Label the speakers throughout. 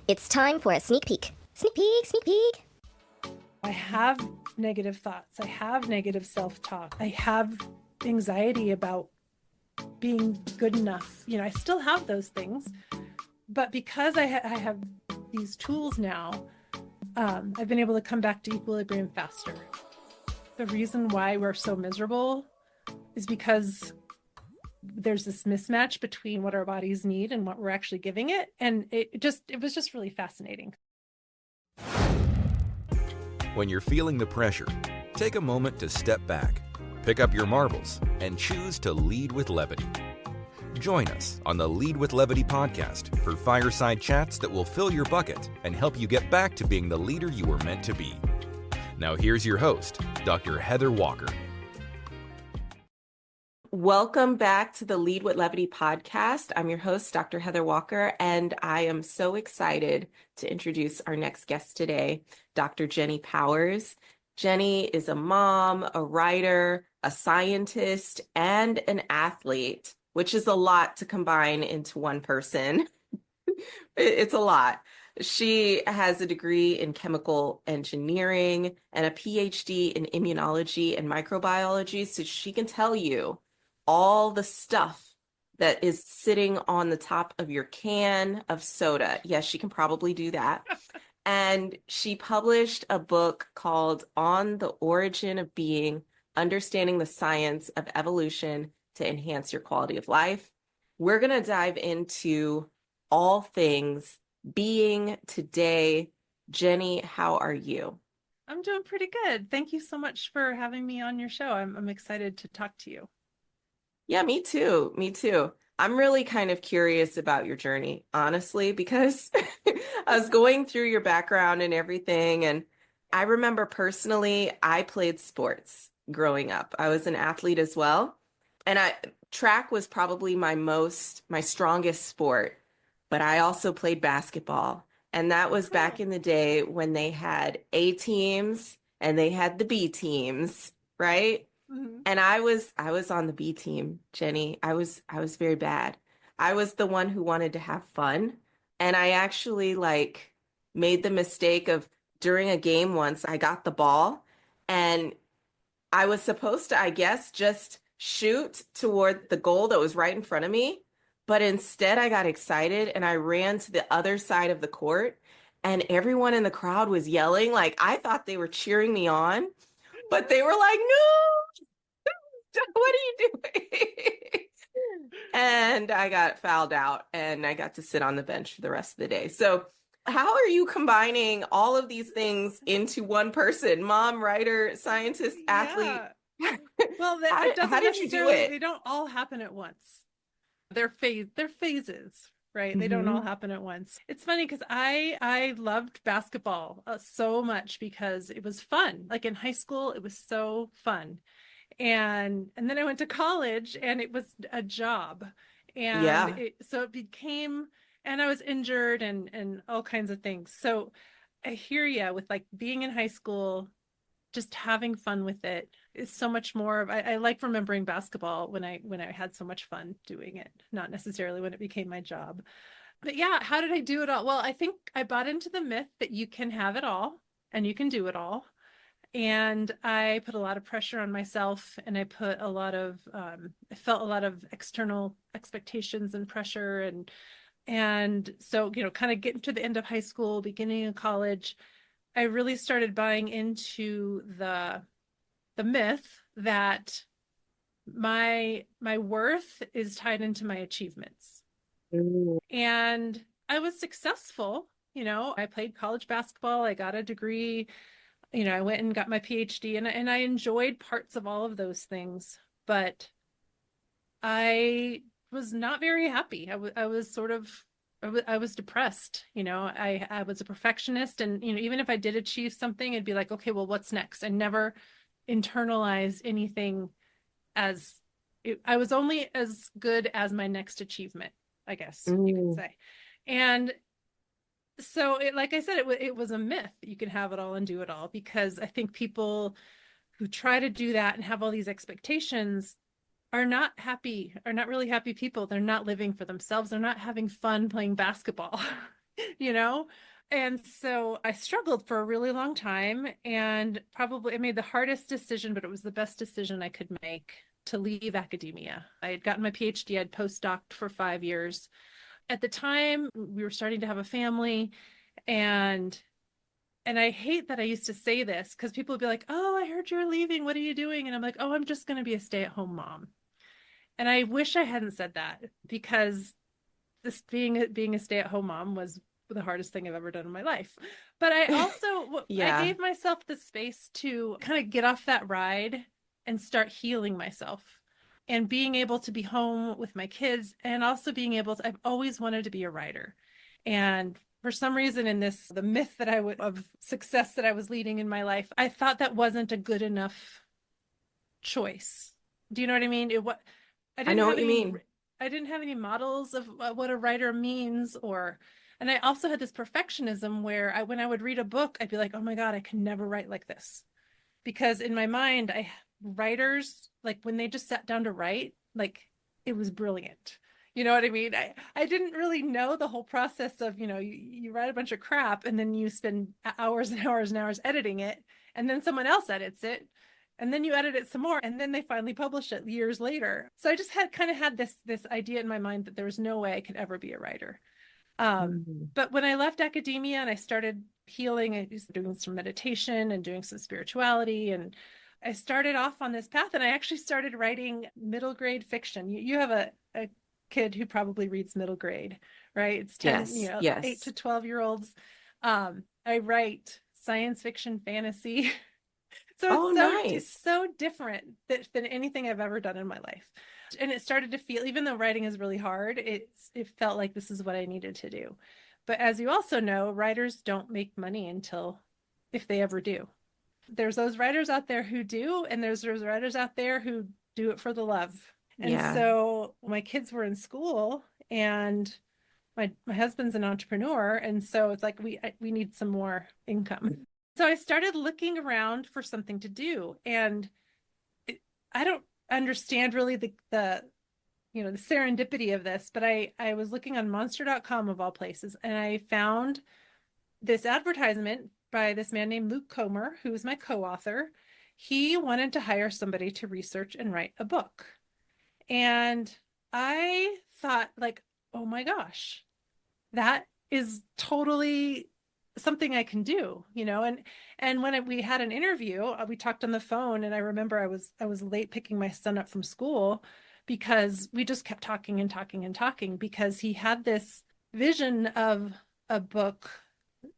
Speaker 1: It's time for a sneak peek. Sneak peek, sneak peek.
Speaker 2: I have negative thoughts. I have negative self-talk. I have anxiety about being good enough. I still have those things, but because I have these tools now, I've been able to come back to equilibrium faster. The reason why we're so miserable is because there's this mismatch between what our bodies need and what we're actually giving it. And it was just really fascinating.
Speaker 3: When you're feeling the pressure, take a moment to step back, pick up your marbles, and choose to lead with levity. Join us on the Lead with Levity podcast for fireside chats that will fill your bucket and help you get back to being the leader you were meant to be. Now here's your host, Dr. Heather Walker.
Speaker 4: Welcome back to the Lead with Levity podcast. I'm your host, Dr. Heather Walker, and I am so excited to introduce our next guest today, Dr. Jenny Powers. Jenny is a mom, a writer, a scientist, and an athlete, which is a lot to combine into one person. It's a lot. She has a degree in chemical engineering and a PhD in immunology and microbiology, so she can tell you all the stuff that is sitting on the top of your can of soda. Yes, she can probably do that. And she published a book called On the Origin of Being, Understanding the Science of Evolution to Enhance Your Quality of Life. We're going to dive into all things being today. Jenny, how are you?
Speaker 2: I'm doing pretty good. Thank you so much for having me on your show. I'm excited to talk to you.
Speaker 4: Yeah, me too. Me too. I'm really kind of curious about your journey, honestly, because I was going through your background and everything. And I remember personally, I played sports growing up. I was an athlete as well. And track was probably my strongest sport, but I also played basketball. And that was back in the day when they had A teams and they had the B teams, right?
Speaker 2: Mm-hmm.
Speaker 4: And I was on the B team, Jenny. I was very bad. I was the one who wanted to have fun. And I actually made the mistake of during a game once, I got the ball and I was supposed to, I guess, just shoot toward the goal that was right in front of me. But instead I got excited and I ran to the other side of the court and everyone in the crowd was yelling. I thought they were cheering me on, but they were like, no. What are you doing? And I got fouled out and I got to sit on the bench for the rest of the day. So how are you combining all of these things into one person? Mom, writer, scientist, athlete.
Speaker 2: Yeah. Well,
Speaker 4: how did you do it?
Speaker 2: They don't all happen at once. They're phases, right? They don't all happen at once. It's funny because I loved basketball so much because it was fun. Like in high school, it was so fun. And then I went to college and it was a job. And so it became, and I was injured and all kinds of things. So I hear you with being in high school, just having fun with it is so much more of, I like remembering basketball when I had so much fun doing it, not necessarily when it became my job. But yeah, how did I do it all? Well, I think I bought into the myth that you can have it all and you can do it all. And I put a lot of pressure on myself and I put I felt a lot of external expectations and pressure. And so, kind of getting to the end of high school, beginning of college, I really started buying into the myth that my worth is tied into my achievements. And I was successful. I played college basketball. I got a degree. I went and got my PhD and I enjoyed parts of all of those things, but I was not very happy. I was depressed. I was a perfectionist and, even if I did achieve something, it'd be like, okay, well, what's next? I never internalized anything I was only as good as my next achievement, I guess you could say. And so like I said, it was a myth. You can have it all and do it all, because I think people who try to do that and have all these expectations are not really happy people. They're not living for themselves. They're not having fun playing basketball. you know? And so I struggled for a really long time, and probably it made the hardest decision, but it was the best decision I could make to leave academia. I had gotten my PhD, I'd postdoced for 5 years. At the time, we were starting to have a family, and I hate that I used to say this because people would be like, "Oh, I heard you're leaving. What are you doing?" And I'm like, "Oh, I'm just going to be a stay-at-home mom." And I wish I hadn't said that, because this being a stay-at-home mom was the hardest thing I've ever done in my life. But I also I
Speaker 4: Yeah.
Speaker 2: gave myself the space to kind of get off that ride and start healing myself and being able to be home with my kids, and also being able to, I've always wanted to be a writer. And for some reason, in the myth that of success that I was leading in my life, I thought that wasn't a good enough choice. Do you know what I mean? I
Speaker 4: I
Speaker 2: didn't
Speaker 4: know
Speaker 2: have
Speaker 4: what you
Speaker 2: any
Speaker 4: mean.
Speaker 2: I didn't have any models of what a writer means, and I also had this perfectionism where when I would read a book, I'd be like, "Oh my God, I can never write like this." Because in my mind, writers, like when they just sat down to write, like it was brilliant. You know what I mean? I didn't really know the whole process of, you write a bunch of crap and then you spend hours and hours and hours editing it, and then someone else edits it, and then you edit it some more, and then they finally publish it years later. So I just had this idea in my mind that there was no way I could ever be a writer.
Speaker 4: Mhm.
Speaker 2: But when I left academia and I started healing, I was doing some meditation and doing some spirituality, and I started off on this path, and I actually started writing middle grade fiction. You have a kid who probably reads middle grade, right? It's 10,
Speaker 4: Yes,
Speaker 2: 8 to
Speaker 4: yes.
Speaker 2: 12-year-olds. I write science fiction, fantasy. So
Speaker 4: Oh,
Speaker 2: it's
Speaker 4: nice.
Speaker 2: so different than anything I've ever done in my life. And it started to feel, even though writing is really hard, it felt like this is what I needed to do. But as you also know, writers don't make money until, if they ever do. There's those writers out there who do, and there's those writers out there who do it for the love. And
Speaker 4: Yeah.
Speaker 2: so my kids were in school, and my husband's an entrepreneur, and so it's like we need some more income. So I started looking around for something to do, and I don't understand really the serendipity of this, but I was looking on monster.com of all places, and I found this advertisement by this man named Luke Comer, who is my co-author. He wanted to hire somebody to research and write a book. And I thought, like, oh my gosh, that is totally something I can do, and when we had an interview, we talked on the phone, and I remember I was late picking my son up from school because we just kept talking and talking and talking, because he had this vision of a book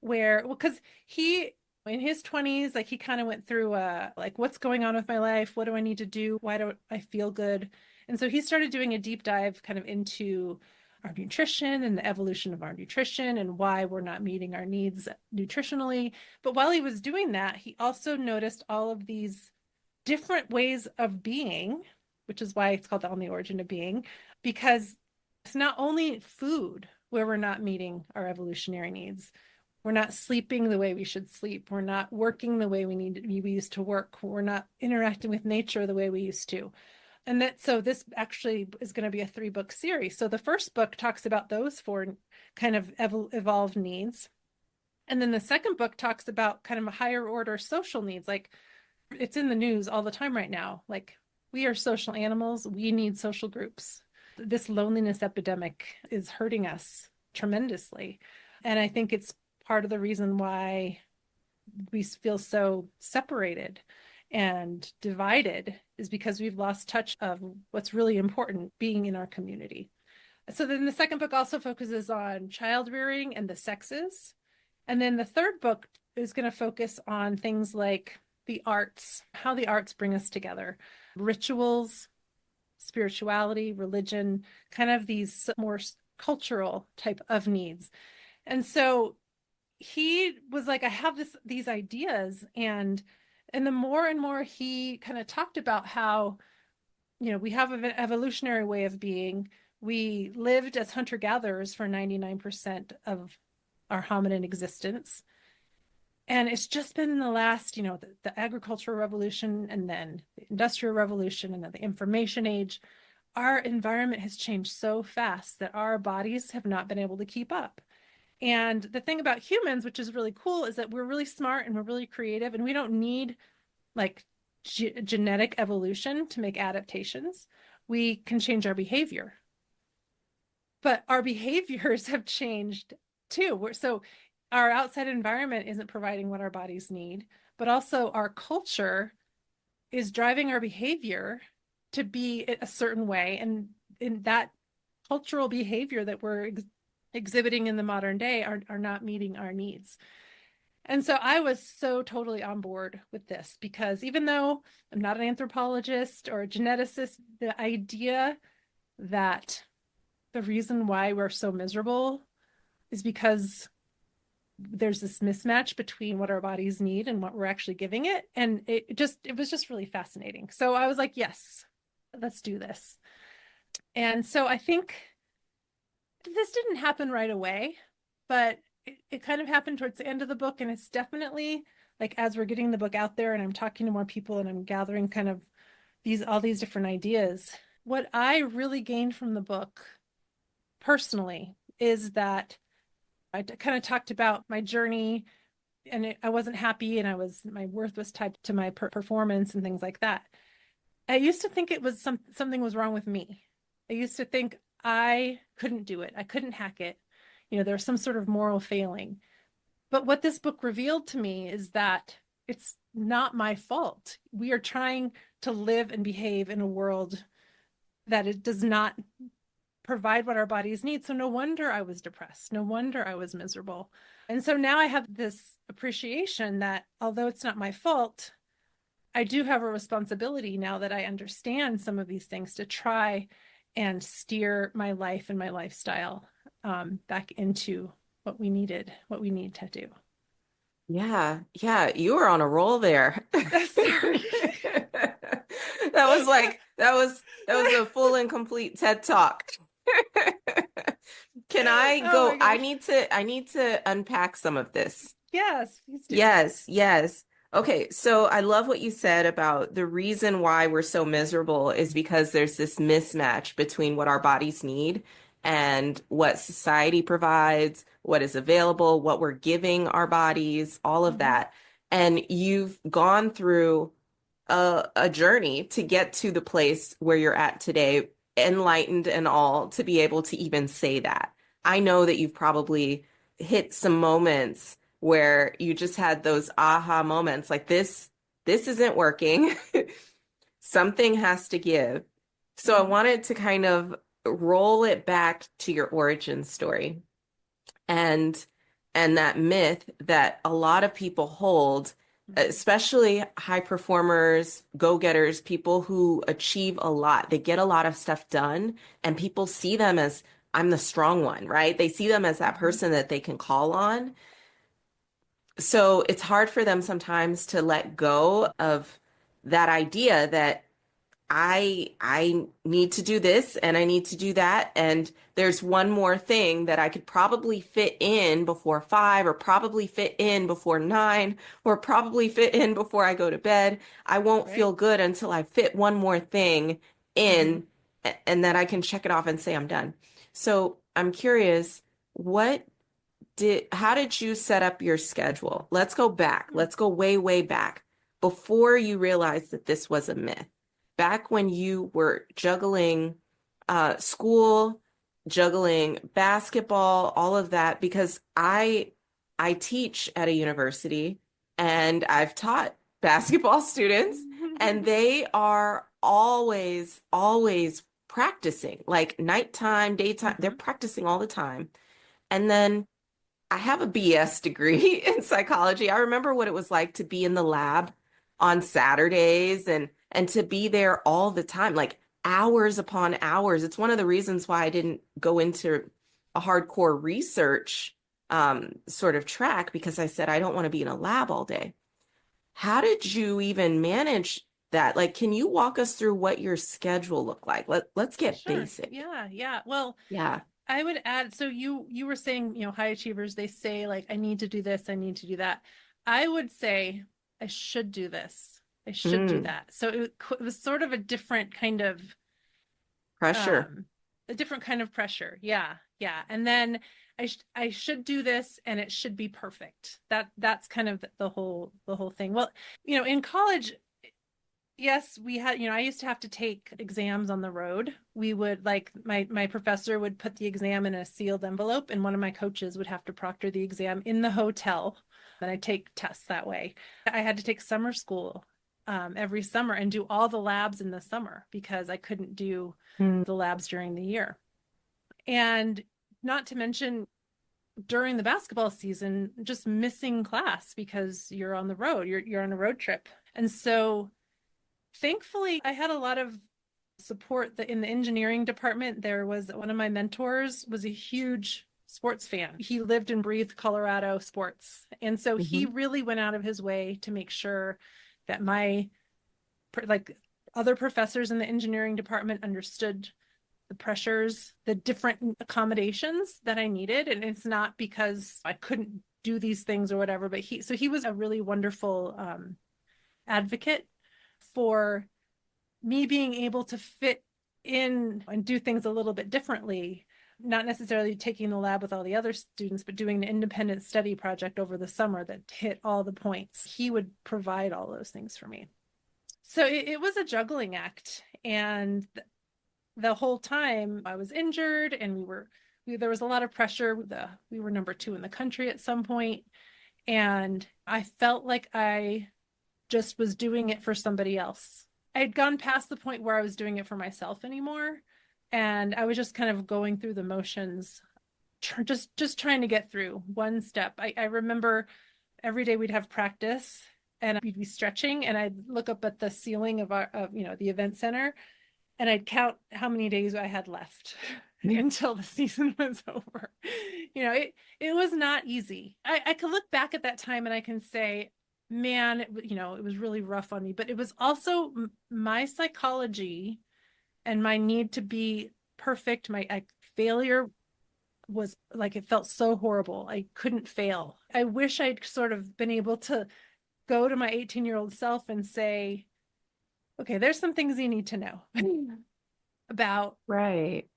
Speaker 2: where, well, because he in his 20s, like he kind of went through like, what's going on with my life, what do I need to do, why don't I feel good. And so he started doing a deep dive kind of into our nutrition and the evolution of our nutrition and why we're not meeting our needs nutritionally. But while he was doing that, he also noticed all of these different ways of being, which is why it's called On the Origin of Being, because it's not only food where we're not meeting our evolutionary needs. We're not sleeping the way we should sleep. We're not working the way we used to work. We're not interacting with nature the way we used to. So this actually is going to be a 3-book series. So the first book talks about those 4 kind of evolved needs. And then the second book talks about kind of a higher order social needs. Like, it's in the news all the time right now. Like, we are social animals. We need social groups. This loneliness epidemic is hurting us tremendously. And I think it's part of the reason why we feel so separated and divided, is because we've lost touch of what's really important, being in our community. So then the second book also focuses on child rearing and the sexes. And then the third book is going to focus on things like the arts, how the arts bring us together, rituals, spirituality, religion, kind of these more cultural type of needs. And so he was like, I have these ideas, and the more and more he kind of talked about how, we have an evolutionary way of being. We lived as hunter-gatherers for 99% of our hominin existence. And it's just been in the last, the agricultural revolution, and then the industrial revolution, and then the information age, our environment has changed so fast that our bodies have not been able to keep up. And the thing about humans, which is really cool, is that we're really smart and we're really creative, and we don't need like genetic evolution to make adaptations. We can change our behavior. But our behaviors have changed too. So our outside environment isn't providing what our bodies need, but also our culture is driving our behavior to be a certain way. And in that cultural behavior that we're exhibiting in the modern day are not meeting our needs. And so I was so totally on board with this, because even though I'm not an anthropologist or a geneticist, the idea that the reason why we're so miserable is because there's this mismatch between what our bodies need and what we're actually giving it. And it was just really fascinating. So I was like, yes, let's do this. And so I think this didn't happen right away, but it kind of happened towards the end of the book. And it's definitely like, as we're getting the book out there and I'm talking to more people and I'm gathering kind of all these different ideas, what I really gained from the book personally is that I kind of talked about my journey, and I wasn't happy, and my worth was tied to my performance and things like that. I used to think it was something was wrong with me. I used to think I couldn't do it. I couldn't hack it. There was some sort of moral failing. But what this book revealed to me is that it's not my fault. We are trying to live and behave in a world that it does not provide what our bodies need. So no wonder I was depressed. No wonder I was miserable. And so now I have this appreciation that although it's not my fault, I do have a responsibility, now that I understand some of these things, to try and steer my life and my lifestyle back into what we need to do.
Speaker 4: Yeah, you were on a roll there.
Speaker 2: Sorry.
Speaker 4: That was a full and complete TED Talk. Can I go?
Speaker 2: Oh my gosh.
Speaker 4: I need to unpack some of this.
Speaker 2: Yes, please do.
Speaker 4: Yes. Okay, so I love what you said about the reason why we're so miserable is because there's this mismatch between what our bodies need and what society provides, what is available, what we're giving our bodies, all of that. And you've gone through a journey to get to the place where you're at today, enlightened and all, to be able to even say that. I know that you've probably hit some moments where you just had those aha moments, like this isn't working. Something has to give. So I wanted to kind of roll it back to your origin story and that myth that a lot of people hold, especially high performers, go-getters, people who achieve a lot. They get a lot of stuff done, and people see them as, I'm the strong one, right? They see them as that person that they can call on. So it's hard for them sometimes to let go of that idea that I need to do this and I need to do that. And there's one more thing that I could probably fit in before 5, or probably fit in before 9, or probably fit in before I go to bed. I won't feel good until I fit one more thing in, and then I can check it off and say I'm done. So I'm curious, how did you set up your schedule? Let's go back. Let's go way, way back before you realized that this was a myth. Back when you were juggling school, juggling basketball, all of that, because I teach at a university and I've taught basketball students, and they are always practicing, like nighttime, daytime, they're practicing all the time. And then I have a BS degree in psychology. I remember what it was like to be in the lab on Saturdays and to be there all the time, like hours upon hours. It's one of the reasons why I didn't go into a hardcore research sort of track, because I said I don't want to be in a lab all day. How did you even manage that? Like, can you walk us through what your schedule looked like? Let's get basic.
Speaker 2: Yeah. Well,
Speaker 4: yeah.
Speaker 2: I would add, so you were saying, high achievers, they say like, I need to do this, I need to do that. I would say I should do this. I should do that. So it was sort of a different kind of
Speaker 4: pressure.
Speaker 2: A different kind of pressure. Yeah. And then I should do this and it should be perfect. That's kind of the whole thing. Well, in college, yes, we had, I used to have to take exams on the road. We would my professor would put the exam in a sealed envelope, and one of my coaches would have to proctor the exam in the hotel. And I take tests that way. I had to take summer school every summer and do all the labs in the summer because I couldn't do the labs during the year. And not to mention during the basketball season, just missing class because you're on the road, you're on a road trip. And so thankfully, I had a lot of support in the engineering department. There was one of my mentors was a huge sports fan. He lived and breathed Colorado sports. And so he really went out of his way to make sure that my other professors in the engineering department understood the pressures, the different accommodations that I needed. And it's not because I couldn't do these things or whatever, but he was a really wonderful advocate for me being able to fit in and do things a little bit differently, not necessarily taking the lab with all the other students, but doing an independent study project over the summer that hit all the points. He would provide all those things for me. So it was a juggling act. And the whole time I was injured and there was a lot of pressure. We were number 2 in the country at some point. And I felt like I just was doing it for somebody else. I had gone past the point where I was doing it for myself anymore. And I was just kind of going through the motions, just trying to get through one step. I remember every day we'd have practice and we'd be stretching, and I'd look up at the ceiling of the event center, and I'd count how many days I had left until the season was over. It was not easy. I can look back at that time and I can say, man, it was really rough on me, but it was also my psychology and my need to be perfect. My failure was it felt so horrible. I couldn't fail. I wish I'd sort of been able to go to my 18-year-old self and say, okay, there's some things you need to know about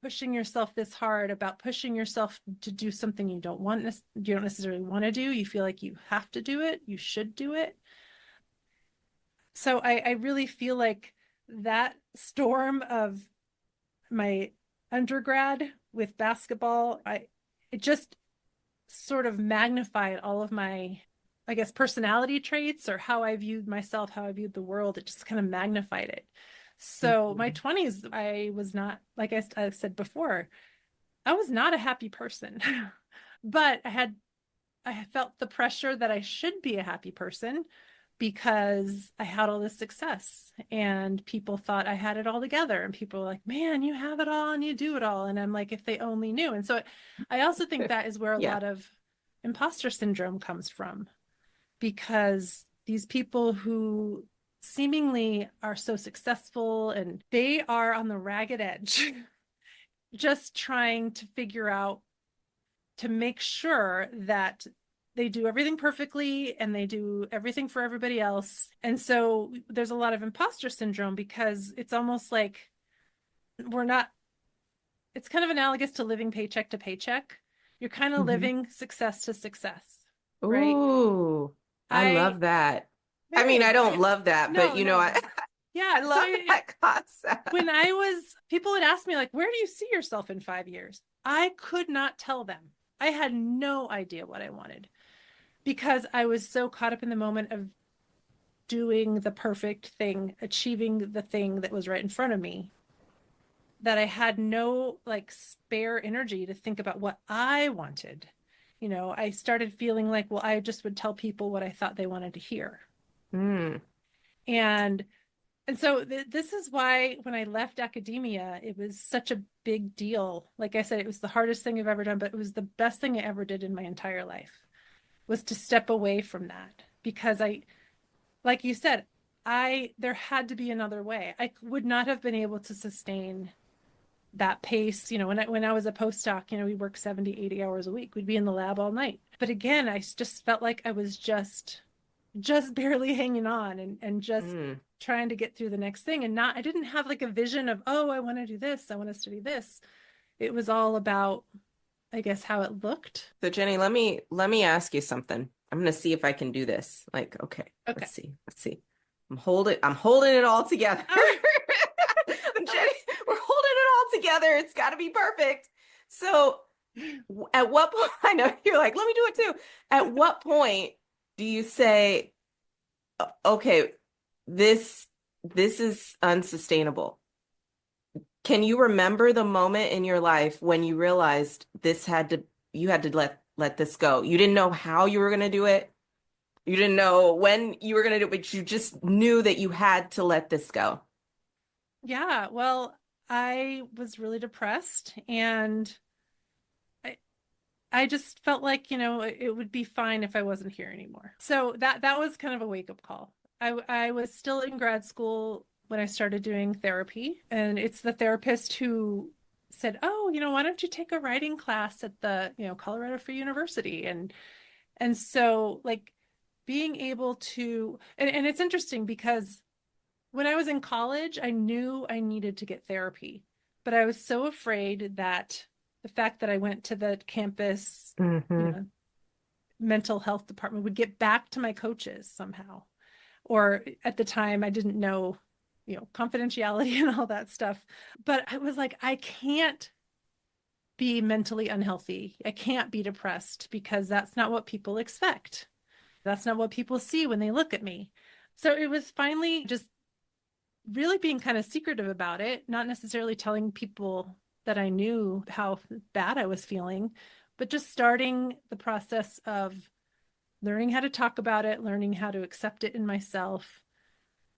Speaker 2: pushing yourself this hard, about pushing yourself to do something you don't necessarily want to do. You feel like you have to do it. You should do it. So I really feel like that storm of my undergrad with basketball, it just sort of magnified all of my, I guess, personality traits or how I viewed myself, how I viewed the world. It just kind of magnified it. So my 20s, I was not, like I said before, I was not a happy person, but I felt the pressure that I should be a happy person because I had all this success and people thought I had it all together, and people were like, man, you have it all and you do it all. And I'm like, if they only knew. And so I also think that is where a lot of imposter syndrome comes from, because these people who seemingly are so successful and they are on the ragged edge, just trying to figure out to make sure that they do everything perfectly and they do everything for everybody else. And so there's a lot of imposter syndrome because it's almost like it's kind of analogous to living paycheck to paycheck. You're kind of living success to success. Right?
Speaker 4: Ooh, I love that. I mean, I don't love that, but I love that concept.
Speaker 2: When people would ask me, like, where do you see yourself in 5 years? I could not tell them. I had no idea what I wanted because I was so caught up in the moment of doing the perfect thing, achieving the thing that was right in front of me, that I had no spare energy to think about what I wanted. I started feeling like, well, I just would tell people what I thought they wanted to hear. And so this is why when I left academia, it was such a big deal. Like I said, it was the hardest thing I've ever done, but it was the best thing I ever did in my entire life, was to step away from that. Because like you said, there had to be another way. I would not have been able to sustain that pace. When I was a postdoc, we work 70, 80 hours a week. We'd be in the lab all night. But again, I just felt like I was just barely hanging on and just trying to get through the next thing. And I didn't have a vision of, oh, I want to do this, I want to study this. It was all about I guess, how it looked.
Speaker 4: So Jenny, let me ask you something. I'm gonna see if I can do this. Like, okay,
Speaker 2: Okay.
Speaker 4: let's see. I'm holding it all together.
Speaker 2: Oh.
Speaker 4: Jenny, we're holding it all together. It's got to be perfect. So, at what point? I know you're like, let me do it too. At what point do you say, okay, this is unsustainable? Can you remember the moment in your life when you realized you had to let this go? You didn't know how you were going to do it. You didn't know when you were going to do it, but you just knew that you had to let this go.
Speaker 2: Yeah, well, I was really depressed, and I I just felt like, it would be fine if I wasn't here anymore. So that was kind of a wake-up call. I was still in grad school when I started doing therapy, and it's the therapist who said, "Oh, why don't you take a writing class at the, Colorado Free University?" And so, like, being able to, and it's interesting because when I was in college, I knew I needed to get therapy, but I was so afraid that the fact that I went to the campus,
Speaker 4: Mm-hmm.
Speaker 2: mental health department would get back to my coaches somehow. Or at the time, I didn't know, confidentiality and all that stuff. But I was like, I can't be mentally unhealthy. I can't be depressed because that's not what people expect. That's not what people see when they look at me. So it was finally just really being kind of secretive about it, not necessarily telling people that I knew how bad I was feeling, but just starting the process of learning how to talk about it, learning how to accept it in myself.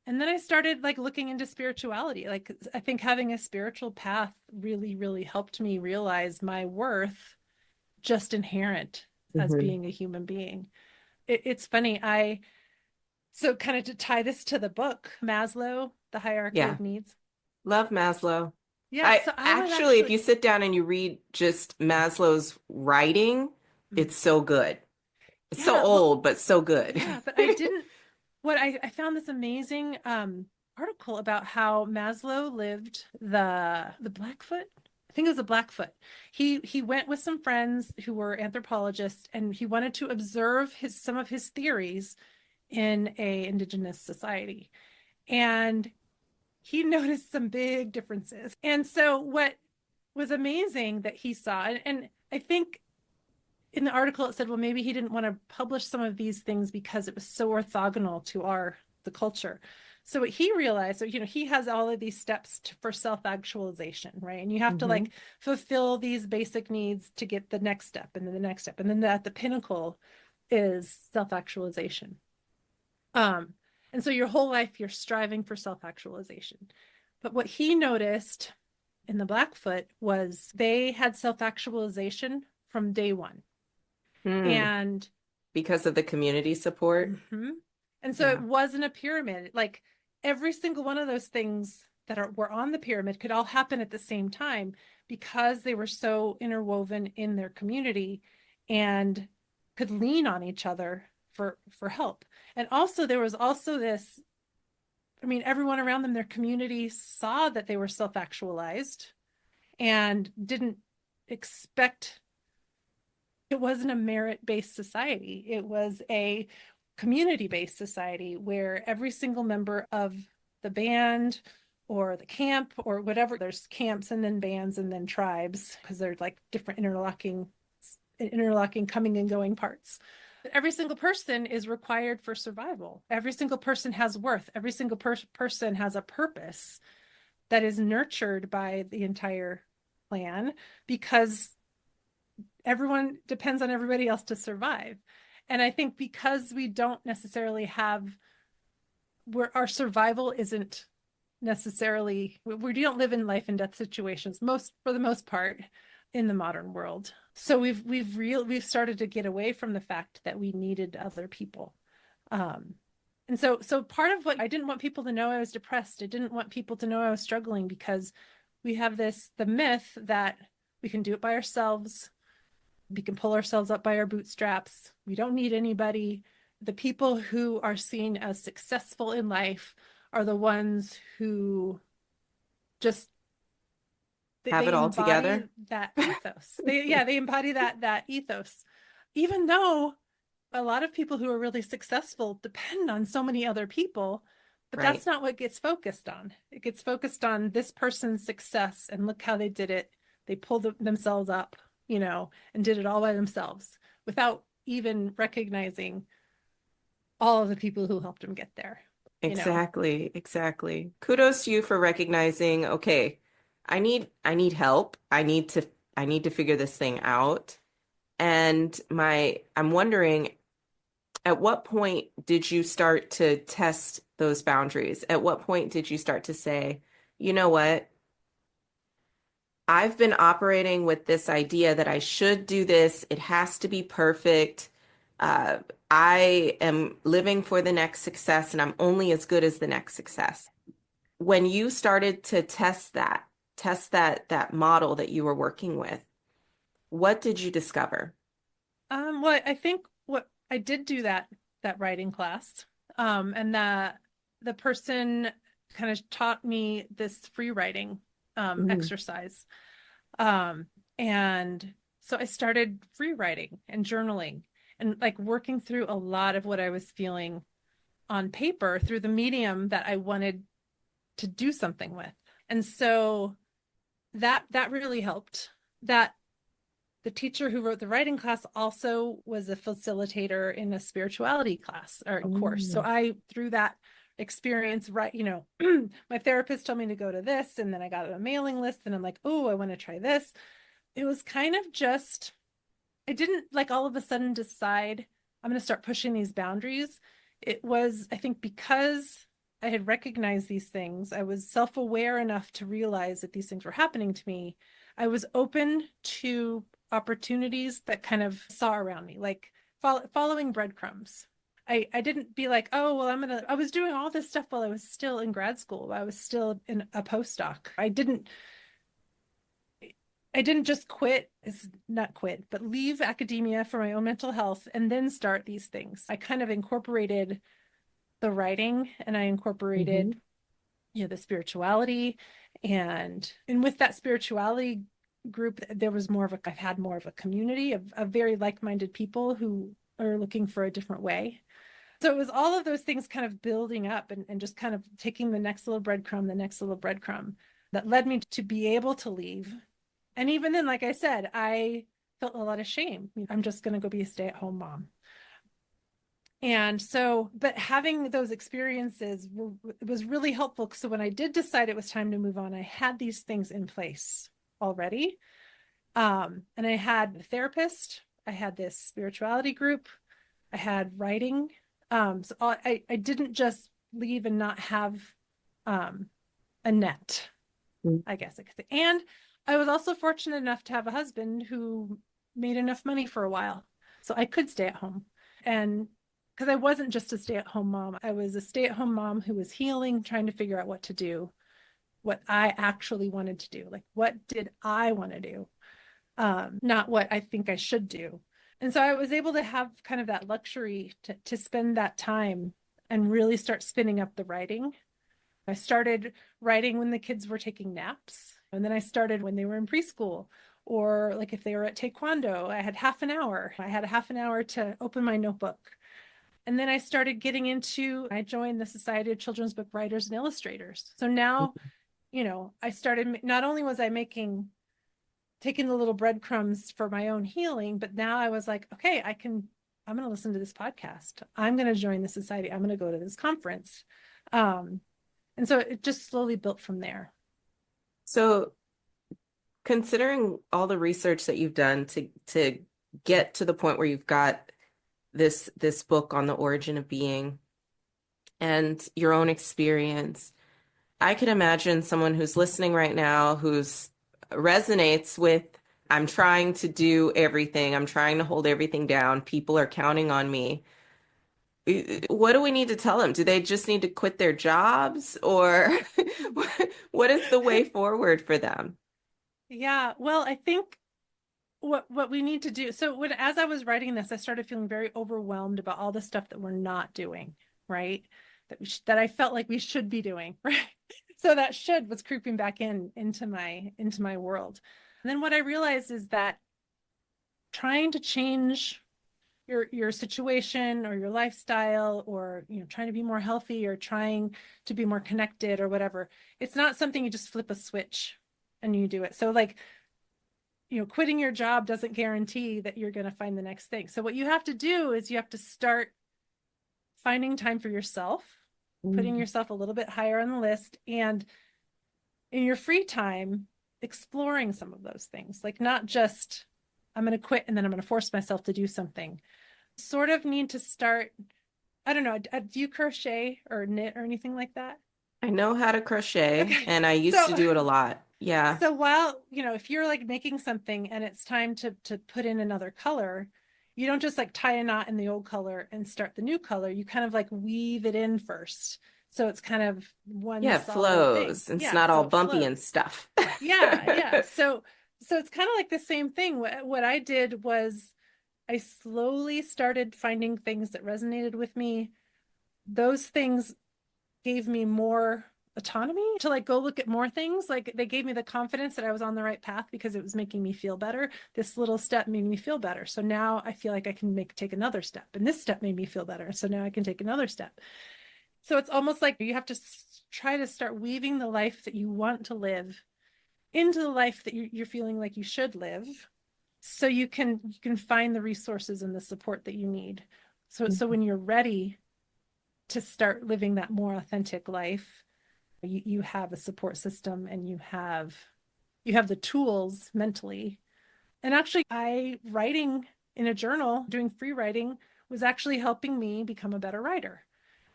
Speaker 2: And then I started like looking into spirituality. Like, I think having a spiritual path really, really helped me realize my worth just inherent as
Speaker 4: Mm-hmm.
Speaker 2: being a human being. It's funny. So kind of to tie this to the book, Maslow, The Hierarchy
Speaker 4: Yeah.
Speaker 2: of Needs.
Speaker 4: Love Maslow.
Speaker 2: Yeah.
Speaker 4: I
Speaker 2: So I was
Speaker 4: actually, if
Speaker 2: actually,
Speaker 4: you sit down and you read just Maslow's writing, it's so good. It's so
Speaker 2: yeah, well,
Speaker 4: old, but so good.
Speaker 2: yeah, but I didn't, what I found this amazing article about how Maslow lived the Blackfoot. I think it was a Blackfoot. He went with some friends who were anthropologists, and he wanted to observe some of his theories in a indigenous society. And he noticed some big differences. And so what was amazing that he saw, and I think in the article it said, well, maybe he didn't want to publish some of these things because it was so orthogonal to the culture. So what he realized, so he has all of these steps for self-actualization, right? And you have to
Speaker 4: Mm-hmm.
Speaker 2: like fulfill these basic needs to get the next step, and then the next step, and then at the pinnacle is self-actualization. Um, and so your whole life you're striving for self-actualization. But what he noticed in the Blackfoot was they had self-actualization from day one.
Speaker 4: Hmm.
Speaker 2: And
Speaker 4: Because of the community support.
Speaker 2: mhm. And so it
Speaker 4: Yeah.
Speaker 2: wasn't a pyramid. Like every single one of those things were on the pyramid could all happen at the same time because they were so interwoven in their community and could lean on each other for help. And also there was also this, I mean, everyone around them, their community saw that they were self-actualized and didn't expect. It wasn't a merit-based society. It was a community-based society where every single member of the band or the camp or whatever, there's camps and then bands and then tribes because they're like different interlocking coming and going parts. But every single person is required for survival. Every single person has worth. Every single person has a purpose that is nurtured by the entire clan because everyone depends on everybody else to survive. And I think because we don't necessarily have where our survival isn't necessarily, we don't live in life and death situations for the most part in the modern world. So we've started to get away from the fact that we needed other people. And so part of what I didn't want people to know I was depressed. I didn't want people to know I was struggling because we have the myth that we can do it by ourselves. We can pull ourselves up by our bootstraps. We don't need anybody. The people who are seen as successful in life are the ones who just,
Speaker 4: have it all
Speaker 2: embody
Speaker 4: together.
Speaker 2: that ethos. They embody that ethos, even though a lot of people who are really successful depend on so many other people, but
Speaker 4: Right.
Speaker 2: that's not what gets focused on. It gets focused on this person's success and look how they did it. They pulled themselves up, and did it all by themselves without even recognizing all of the people who helped them get there.
Speaker 4: Exactly. Exactly. Kudos to you for recognizing, okay, I need help. I need to figure this thing out. And I'm wondering, at what point did you start to test those boundaries? At what point did you start to say, you know what? I've been operating with this idea that I should do this. It has to be perfect. Uh, I am living for the next success, and I'm only as good as the next success. When you started to test that model that you were working with, what did you discover?
Speaker 2: Well, I think what I did do that writing class, and that the person kind of taught me this free writing
Speaker 4: Mm,
Speaker 2: exercise. And so I started free writing and journaling and like working through a lot of what I was feeling on paper through the medium that I wanted to do something with. And so that really helped. That the teacher who wrote the writing class also was a facilitator in a spirituality class or course. So
Speaker 4: mm,
Speaker 2: I, through that experience, my therapist told me to go to this, and then I got a mailing list, and I'm like, oh, I want to try this. It was kind of just, I didn't like all of a sudden decide I'm going to start pushing these boundaries. It was, I think, because I had recognized these things, I was self-aware enough to realize that these things were happening to me. I was open to opportunities that kind of saw around me, like following breadcrumbs. I didn't be like, oh, well, I was doing all this stuff while I was still in grad school. I was still in a postdoc. I didn't just quit, is not quit, but leave academia for my own mental health and then start these things. I kind of incorporated the writing, and I
Speaker 4: mhm.
Speaker 2: incorporated, the spirituality, and with that spirituality group, there was I've had more of a community of very like-minded people who are looking for a different way. So it was all of those things kind of building up, and just kind of taking the next little breadcrumb that led me to be able to leave. And even then, like I said, I felt a lot of shame. I'm just going to go be a stay-at-home mom. And so, but having those experiences was really helpful. So when I did decide it was time to move on, I had these things in place already. And I had a therapist, I had this spirituality group, I had writing. So I didn't just leave and not have a net,
Speaker 4: Mm.
Speaker 2: I guess I could say. And I was also fortunate enough to have a husband who made enough money for a while. So I could stay at home. And because I wasn't just a stay-at-home mom, I was a stay-at-home mom who was healing, trying to figure out what to do, what I actually wanted to do. Like, what did I want to do? Not what I think I should do. And so I was able to have kind of that luxury to spend that time and really start spinning up the writing. I started writing when the kids were taking naps. And then I started when they were in preschool, or like if they were at taekwondo, I had half an hour. I had a half an hour to open my notebook. And then I started I joined the Society of Children's Book Writers and Illustrators. So now, I started, not only was I taking the little breadcrumbs for my own healing, but now I was like, okay, I'm going to listen to this podcast. I'm going to join the society. I'm going to go to this conference. And so it just slowly built from there.
Speaker 4: So, considering all the research that you've done to get to the point where you've got this book on the origin of being and your own experience, I can imagine someone who's listening right now who's resonates with, I'm trying to do everything, I'm trying to hold everything down, people are counting on me. What do we need to tell them? Do they just need to quit their jobs, or what is the way forward for them?
Speaker 2: Yeah, well, I think what we need to do. So as I was writing this, I started feeling very overwhelmed about all the stuff that we're not doing, right? That I felt like we should be doing, right? So that should was creeping back into my world. And then what I realized is that trying to change your situation or your lifestyle, or trying to be more healthy or trying to be more connected or whatever, it's not something you just flip a switch and you do it. So like, quitting your job doesn't guarantee that you're going to find the next thing. So what you have to do is you have to start finding time for yourself, putting yourself a little bit higher on the list, and in your free time exploring some of those things. Like, not just I'm going to quit and then I'm going to force myself to do something. Sort of need to start, I don't know, do you crochet or knit or anything like that?
Speaker 4: I know how to crochet,
Speaker 2: Okay.
Speaker 4: and I used to do it a lot. Yeah.
Speaker 2: So while, if you're like making something and it's time to put in another color, you don't just like tie a knot in the old color and start the new color. You kind of like weave it in first. So it's kind of one
Speaker 4: Yeah, it
Speaker 2: solid thing.
Speaker 4: flows. It's
Speaker 2: Yeah,
Speaker 4: not
Speaker 2: so
Speaker 4: all
Speaker 2: it
Speaker 4: bumpy
Speaker 2: flows.
Speaker 4: and stuff.
Speaker 2: Yeah. So it's kind of like the same thing. What I did was I slowly started finding things that resonated with me. Those things gave me more autonomy to like go look at more things. Like, they gave me the confidence that I was on the right path because it was making me feel better. This little step made me feel better. So now I feel like I can take another step, and this step made me feel better. So now I can take another step. So it's almost like you have to try to start weaving the life that you want to live into the life that you're feeling like you should live, so you can find the resources and the support that you need. So when you're ready to start living that more authentic life, you have a support system, and you have the tools mentally. And actually, writing in a journal, doing free writing, was actually helping me become a better writer.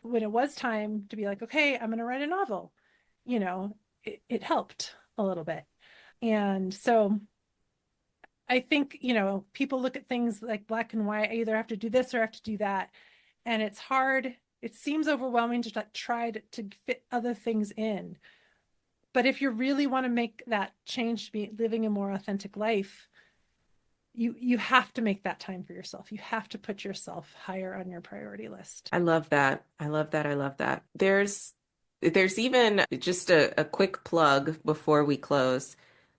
Speaker 2: When it was time to be like, okay, I'm going to write a novel, it helped a little bit. And so I think, people look at things like black and white. I either have to do this or I have to do that. And it's hard. It seems overwhelming to like try to fit other things in. But if you really want to make that change to be living a more authentic life, you have to make that time for yourself. You have to put yourself higher on your priority list.
Speaker 4: I love that. I love that. I love that. There's even just a quick plug before we close.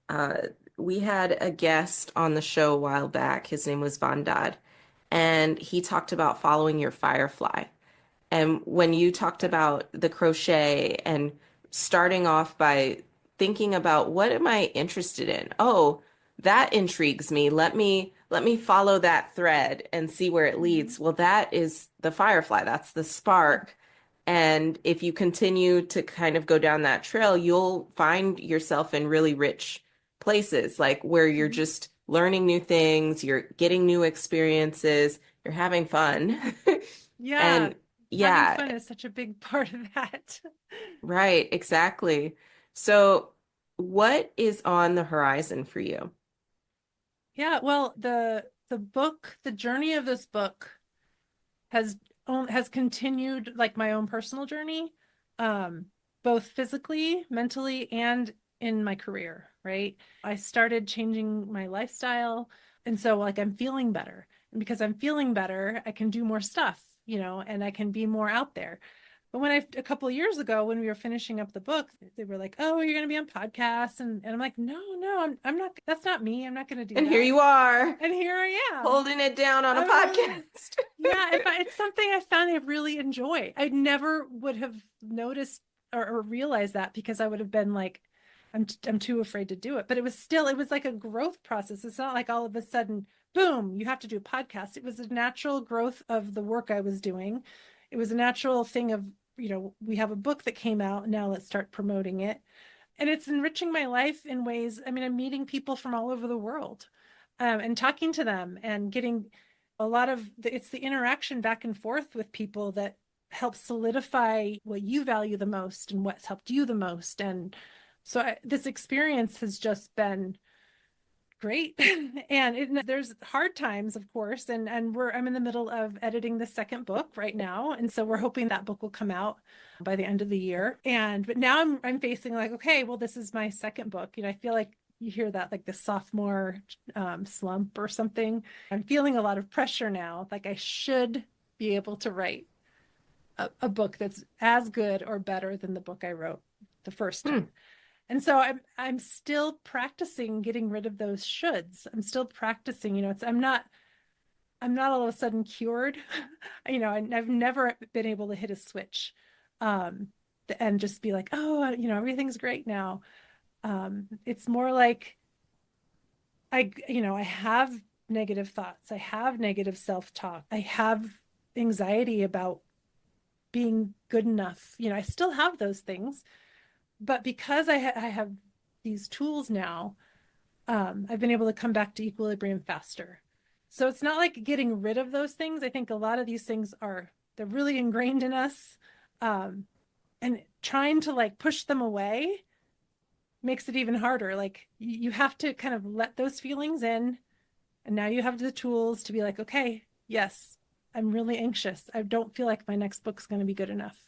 Speaker 4: Uh, we had a guest on the show a while back. His name was Vandad, and he talked about following your firefly. And when you talked about the crochet and starting off by thinking about what am I interested in? Oh, that intrigues me. Let me follow that thread and see where it leads. Well, that is the firefly. That's the spark. And if you continue to kind of go down that trail, you'll find yourself in really rich places, like where you're just learning new things, you're getting new experiences, you're having fun.
Speaker 2: Yeah.
Speaker 4: And
Speaker 2: Having
Speaker 4: yeah,
Speaker 2: fun is such a big part of that.
Speaker 4: right, exactly. So, what is on the horizon for you?
Speaker 2: Yeah, well, the journey of this book has has continued like my own personal journey, um, both physically, mentally, and in my career, right? I started changing my lifestyle, and so like I'm feeling better. And because I'm feeling better, I can do more stuff, and I can be more out there. But a couple of years ago, when we were finishing up the book, they were like, "Oh, you're going to be on podcasts," and I'm like, "No, I'm not. That's not me. I'm not going to do
Speaker 4: And here
Speaker 2: that."
Speaker 4: you are,
Speaker 2: And here I am.
Speaker 4: holding it down on a
Speaker 2: I'm really,
Speaker 4: podcast.
Speaker 2: yeah. It's something I found I really enjoy. I never would have noticed or realized that, because I would have been like, I'm too afraid to do it. But it was like a growth process. It's not like all of a sudden, boom, you have to do a podcast. It was a natural growth of the work I was doing. It was a natural thing of, we have a book that came out. Now let's start promoting it. And it's enriching my life in ways. I mean, I'm meeting people from all over the world, and talking to them and getting a lot of it's the interaction back and forth with people that helps solidify what you value the most and what's helped you the most. And so this experience has just been great. And there's hard times, of course, and I'm in the middle of editing the second book right now, and so we're hoping that book will come out by the end of the year. But now I'm facing like, okay, well, this is my second book. I feel like you hear that like the sophomore slump or something. I'm feeling a lot of pressure now, like I should be able to write a book that's as good or better than the book I wrote the first time. And so I'm still practicing getting rid of those shoulds. I'm still practicing, I'm not all of a sudden cured. I've never been able to hit a switch and just be like, oh, everything's great now. It's more like I have negative thoughts. I have negative self-talk. I have anxiety about being good enough. I still have those things, but because I have these tools now, I've been able to come back to equilibrium faster. So it's not like getting rid of those things. I think a lot of these things they're really ingrained in us. And trying to like push them away makes it even harder. Like you have to kind of let those feelings in. And now you have the tools to be like, okay, yes, I'm really anxious. I don't feel like my next book's going to be good enough.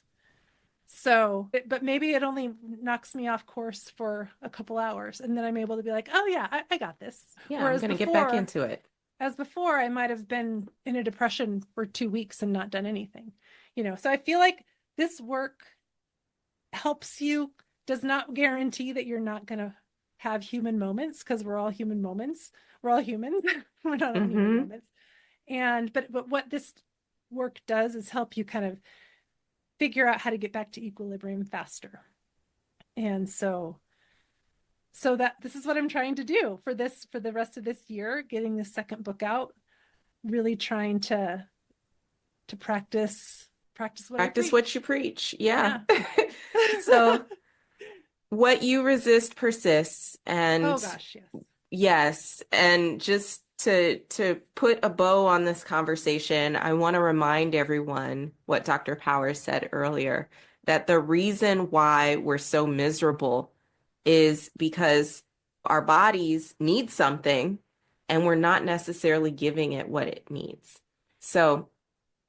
Speaker 2: So, but maybe it only knocks me off course for a couple hours. And then I'm able to be like, oh yeah, I got this.
Speaker 4: Yeah, whereas I'm going to get back into it.
Speaker 2: As before, I might have been in a depression for 2 weeks and not done anything, so I feel like this work helps you, does not guarantee that you're not going to have human moments, because we're all human moments. We're all humans. We're not all human moments. But what this work does is help you kind of figure out how to get back to equilibrium faster. And so that this is what I'm trying to do for the rest of this year, getting the second book out, really trying to practice what you preach.
Speaker 4: Yeah. So what you resist persists. And
Speaker 2: oh gosh,
Speaker 4: yes. And just to put a bow on this conversation, I want to remind everyone what Dr. Powers said earlier, that the reason why we're so miserable is because our bodies need something and we're not necessarily giving it what it needs. So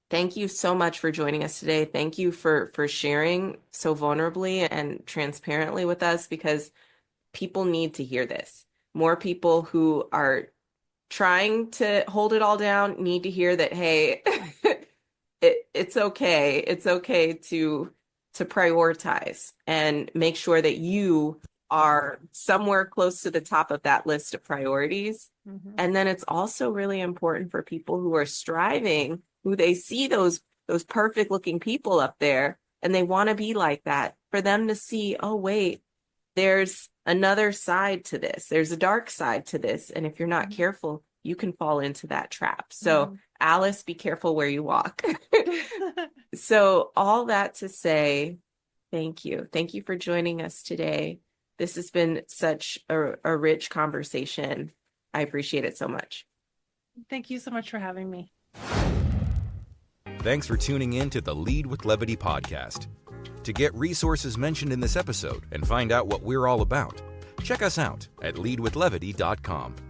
Speaker 4: thank you so much for joining us today. Thank you for sharing so vulnerably and transparently with us, because people need to hear this. More people who are trying to hold it all down need to hear that, hey, it's okay. It's okay to prioritize and make sure that you are somewhere close to the top of that list of priorities. And then it's also really important for people who are striving, who they see those perfect looking people up there and they want to be like that, for them to see, oh, wait, there's another side to this. There's a dark side to this. And if you're not careful, you can fall into that trap. So Alice, be careful where you walk. So all that to say, thank you. Thank you for joining us today. This has been such a rich conversation. I appreciate it so much.
Speaker 2: Thank you so much for having me.
Speaker 3: Thanks for tuning in to the Lead with Levity podcast. To get resources mentioned in this episode and find out what we're all about, check us out at leadwithlevity.com.